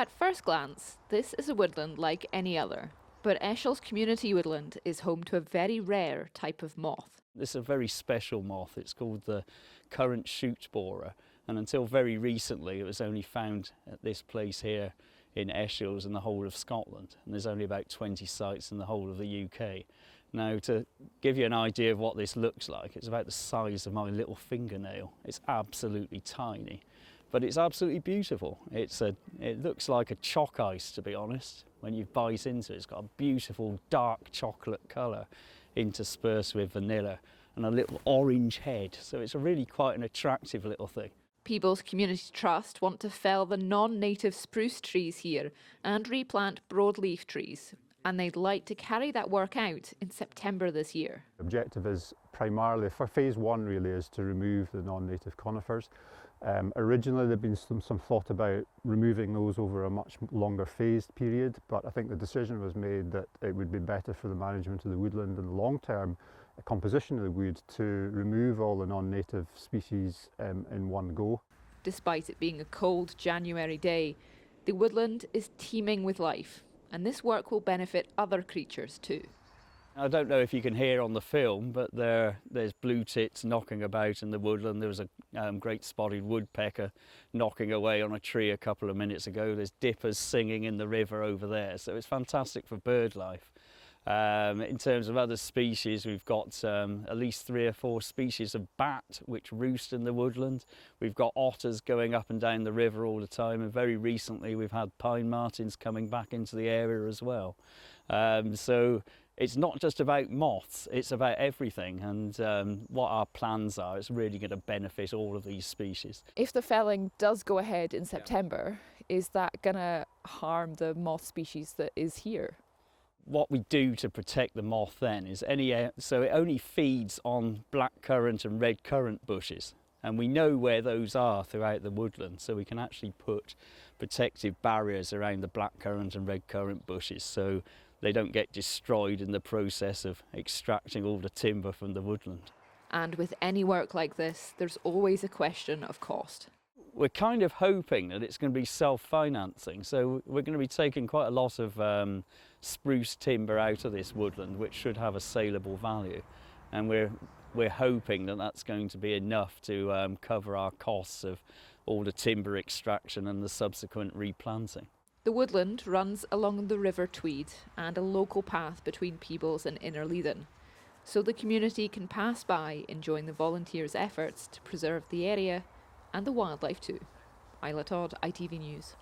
At first glance, this is a woodland like any other, but Eshel's community woodland is home to a very rare type of moth. This is a very special moth. It's called the current shoot borer, and until very recently it was only found at this place here in Eshel's in the whole of Scotland, and there's only about 20 sites in the whole of the UK. Now, to give you an idea of what this looks like, it's about the size of my little fingernail. It's absolutely tiny, but it's absolutely beautiful. It looks like a chalk ice, to be honest. When you bite into it, it's got a beautiful dark chocolate colour interspersed with vanilla and a little orange head. So it's really quite an attractive little thing. Peebles Community Trust want to fell the non-native spruce trees here and replant broadleaf trees, and they'd like to carry that work out in September this year. The objective is primarily, for phase one really, is to remove the non-native conifers. Originally there'd been some thought about removing those over a much longer phased period, but I think the decision was made that it would be better for the management of the woodland and the long-term composition of the wood to remove all the non-native species in one go. Despite it being a cold January day, the woodland is teeming with life, and this work will benefit other creatures too. I don't know if you can hear on the film, but there's blue tits knocking about in the woodland. There was a great spotted woodpecker knocking away on a tree a couple of minutes ago. There's dippers singing in the river over there, so it's fantastic for bird life. In terms of other species, we've got at least 3 or 4 species of bat which roost in the woodland. We've got otters going up and down the river all the time, and very recently we've had pine martins coming back into the area as well. So it's not just about moths, it's about everything, and what our plans are, it's really going to benefit all of these species. If the felling does go ahead in September, is that going to harm the moth species that is here? What we do to protect the moth then is so it only feeds on blackcurrant and red currant bushes, and we know where those are throughout the woodland, so we can actually put protective barriers around the blackcurrant and red currant bushes so they don't get destroyed in the process of extracting all the timber from the woodland. And with any work like this, there's always a question of cost. We're kind of hoping that it's going to be self-financing, so we're going to be taking quite a lot of spruce timber out of this woodland, which should have a saleable value, and we're hoping that that's going to be enough to cover our costs of all the timber extraction and the subsequent replanting. The woodland runs along the River Tweed and a local path between Peebles and Innerleithen, so the community can pass by enjoying the volunteers' efforts to preserve the area and the wildlife too. Isla Todd, ITV News.